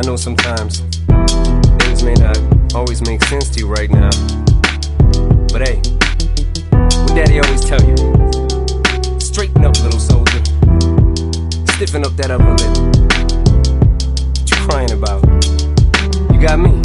know sometimes things may not always make sense to you right now, but hey, what Daddy always tell you, straighten up, little soldier, stiffen up that upper lip. What you crying about? You got me.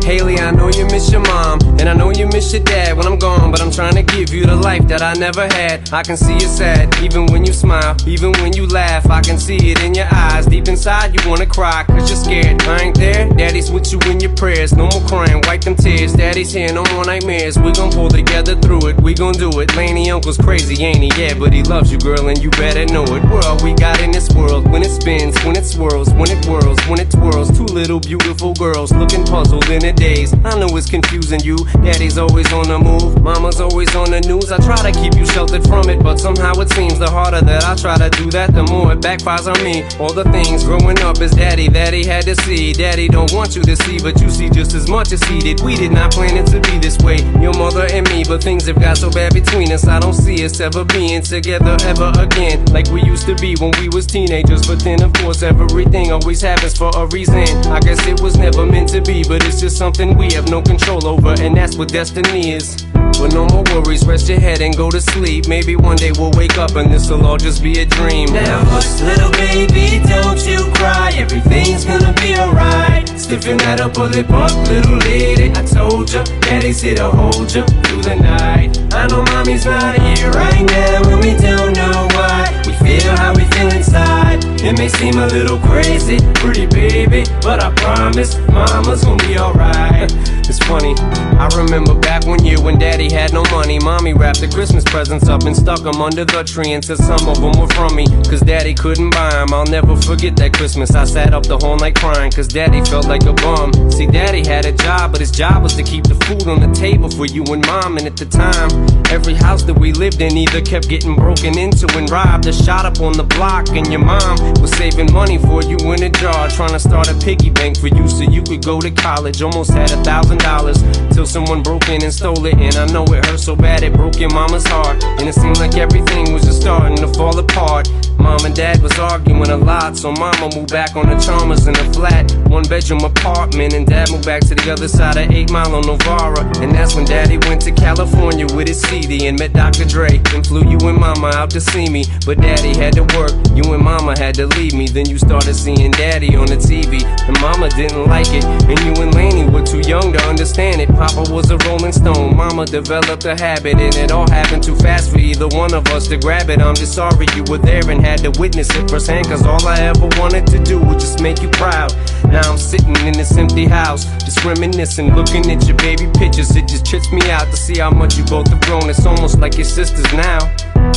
Haley, I know you miss your mom, and I know you miss your dad when I'm gone, but I'm trying to give you the life that I never had. I can see you sad, even when you smile, even when you laugh, I can see it in your eyes. Deep inside you wanna cry, cause you're scared. I ain't there, Daddy's with you in your prayers. No more crying, wipe them tears. Daddy's here, no more nightmares. We gon' pull together through it, we gon' do it. Laney uncle's crazy, ain't he? Yeah, but he loves you, girl, and you better know it. We're all we got in this world, when it spins, when it swirls, when it whirls, when it twirls. Two little beautiful girls looking puzzled in it days. I know it's confusing you. Daddy's always on the move, mama's always on the news. I try to keep you sheltered from it, but somehow it seems the harder that I try to do that, the more it backfires on me. All the things growing up as daddy that he had to see, daddy don't want you to see, but you see just as much as he did. We did not plan it to be this way, your mother and me, but things have got so bad between us. I don't see us ever being together ever again, like we used to be when we was teenagers. But then of course everything always happens for a reason. I guess it was never meant to be, but it's just something we have no control over, and that's what destiny is. But no more worries, rest your head and go to sleep. Maybe one day we'll wake up and this'll all just be a dream. Now hush, little baby, don't you cry. Everything's gonna be alright. Stiffen that upper lip up, little lady. I told ya, Daddy's here to hold ya through the night. I know mommy's not here right now, and we don't know why. We feel how we feel inside. It may seem a little crazy, pretty baby, but I promise mama's gonna be alright. It's funny, I remember back one year when Daddy had no money. Mommy wrapped the Christmas presents up and stuck them under the tree and said some of them were from me, cause Daddy couldn't buy them. I'll never forget that Christmas. I sat up the whole night crying, cause Daddy felt like a bum. See, Daddy had a job, but his job was to keep the food on the table for you and Mom. And at the time, every house that we lived in either kept getting broken into and robbed or shot up on the block. And your mom was saving money for you in a jar, trying to start a piggy bank for you so you could go to college. Almost had $1,000 till someone broke in and stole it. And I know it hurt so bad it broke your mama's heart, and it seemed like everything was just starting to fall apart. Mom and Dad was arguing a lot, so Mama moved back on the Chalmers in a flat, one-bedroom apartment, and Dad moved back to the other side of 8 Mile on Novara. And that's when Daddy went to California with his CD and met Dr. Dre, and flew you and Mama out to see me. But Daddy had to work, you and Mama had to leave me. Then you started seeing Daddy on the TV, and Mama didn't like it, and you and Laney were too young to understand it. Papa was a Rolling Stone, Mama developed a habit, and it all happened too fast for either one of us to grab it. I'm just sorry you were there and had to witness it firsthand, cause all I ever wanted to do was just make you proud. Now I'm sitting in this empty house, just reminiscing, looking at your baby pictures. It just trips me out to see how much you both have grown. It's almost like your sisters now.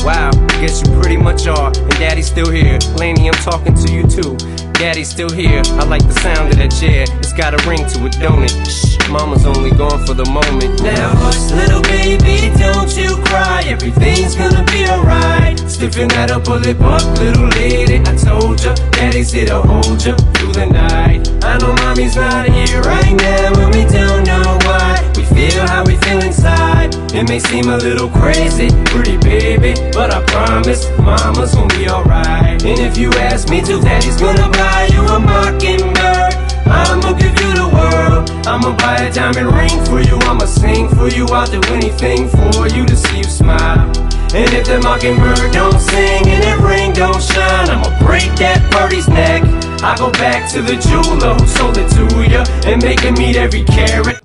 Wow, guess you pretty much are. And Daddy's still here. Laney, I'm talking to you too. Daddy's still here. I like the sound of that chair. It's got a ring to it, don't it? Shh, Mama's only gone for the moment. Now hush, little baby, don't you cry. Everything's gonna be alright. Stiffen that upper lip up, little lady. I told ya, Daddy's here to hold ya through the night. I know mommy's not here right now, and we don't know why. We feel how we feel inside. It may seem a little crazy, pretty baby, but I promise mama's gonna be alright. And if you ask me to, Daddy's gonna buy you a mockingbird. I'ma give you the world. I'ma buy a diamond ring for you. I'ma sing for you. I'll do anything for you to see you smile. And if the mockingbird don't sing and that ring don't shine, I'ma break that birdie's neck. I go back to the jeweler who sold it to ya and make him eat every carat